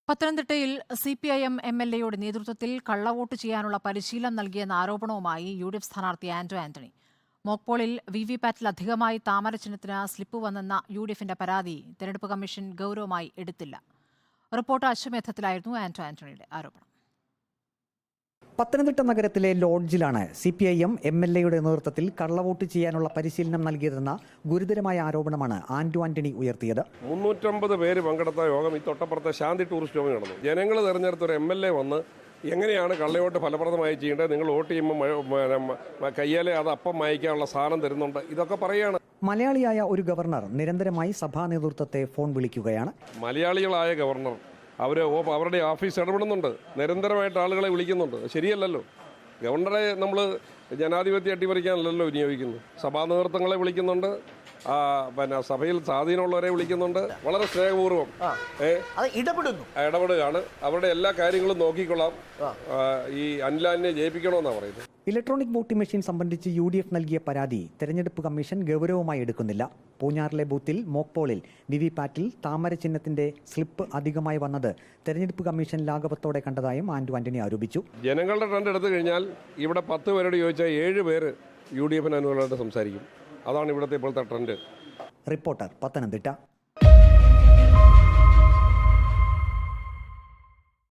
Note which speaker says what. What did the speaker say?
Speaker 1: പത്തനംതിട്ടയിൽ CPIM MLAയുടെ നേതൃത്വത്തിൽ കള്ളവോട്ട് ചെയ്യാനുള്ള പരിശീലനം നൽകിയെന്ന ആരോപണവുമായി UDF സ്ഥാനാർത്ഥി ആന്റണി. മോക്പോളിൽ VVPATൽ അധികമായി താമര ചിഹ്നത്തിന് സ്ലിപ്പ് വന്നെന്ന UDFന്റെ പരാതി തെരഞ്ഞെടുപ്പ് കമ്മീഷൻ ഗൗരവമായി എടുത്തില്ല. റിപ്പോർട്ടർ അശ്വമേധത്തിലായിരുന്നു ആന്റണിയുടെ ആരോപണം.
Speaker 2: പത്തനംതിട്ട നഗരത്തിലെ ലോഡ്ജിലാണ് CPIM MLAയുടെ നേതൃത്വത്തിൽ കള്ളവോട്ട് ചെയ്യാനുള്ള പരിശീലനം നൽകിയതെന്ന ഗുരുതരമായ ആരോപണമാണ് ആന്റണി ഉയർത്തിയത്.
Speaker 3: 350 പേര് പങ്കെടുത്ത യോഗം ഈ തൊട്ടപ്പുറത്തെ ശാന്തി ടൂറിസ്റ്റ് ഹോമിൽ നടന്നു. ജനങ്ങൾ തെരഞ്ഞെടുത്ത ഒരു MLA വന്ന് എങ്ങനെയാണ് കള്ളവോട്ട് ഫലപ്രദമായി ചെയ്യേണ്ടത്, നിങ്ങൾ വോട്ട് ചെയ്യുമ്പോൾ കയ്യാലെ അത് അപ്പം വായിക്കാനുള്ള സാധനം തരുന്നുണ്ട്, ഇതൊക്കെ പറയുകയാണ്.
Speaker 2: മലയാളിയായ ഒരു നിരന്തരമായി സഭാ നേതൃത്വത്തെ ഫോൺ വിളിക്കുകയാണ്.
Speaker 3: മലയാളികളായ ഗവർണർ അവരുടെ ഓഫീസ് ഇടപെടുന്നുണ്ട്, നിരന്തരമായിട്ട് ആളുകളെ വിളിക്കുന്നുണ്ട്. ശരിയല്ലല്ലോ. ഗവർണറെ നമ്മൾ ജനാധിപത്യം അട്ടിമറിക്കാനല്ലല്ലോ വിനിയോഗിക്കുന്നു. സഭാ നേതൃത്വങ്ങളെ വിളിക്കുന്നുണ്ട്, സഭയിൽ സ്വാധീനമുള്ളവരെ വിളിക്കുന്നുണ്ട്. വളരെ സ്നേഹപൂർവ്വം ഇടപെടുകയാണ്. അവരുടെ എല്ലാ കാര്യങ്ങളും നോക്കിക്കൊള്ളാം. ഈ അനിലാലിനെ ജയിപ്പിക്കണമെന്നാണ് പറയുന്നത്.
Speaker 2: ഇലക്ട്രോണിക് വോട്ടിംഗ് മെഷീൻ സംബന്ധിച്ച് UDF നൽകിയ പരാതി തെരഞ്ഞെടുപ്പ് കമ്മീഷൻ ഗൗരവമായി എടുക്കുന്നില്ല. പൂഞ്ഞാറിലെ ബൂത്തിൽ മോക്പോളിൽ VVPATൽ താമര ചിഹ്നത്തിന്റെ സ്ലിപ്പ് അധികമായി വന്നത് തെരഞ്ഞെടുപ്പ് കമ്മീഷൻ ലാഘവത്തോടെ കണ്ടതായും ആന്റണി ആരോപിച്ചു.
Speaker 3: ജനങ്ങളുടെ ട്രെൻഡ് എടുത്തു കഴിഞ്ഞാൽ ഇവിടെ 10 പേരോട് ചോദിച്ചാൽ 7 പേര് UDFന് അനുകൂലമായിട്ട് സംസാരിക്കും. അതാണ് ഇവിടുത്തെ ഇപ്പോഴത്തെ ട്രെൻഡ്.
Speaker 2: റിപ്പോർട്ടർ, പത്തനംതിട്ട.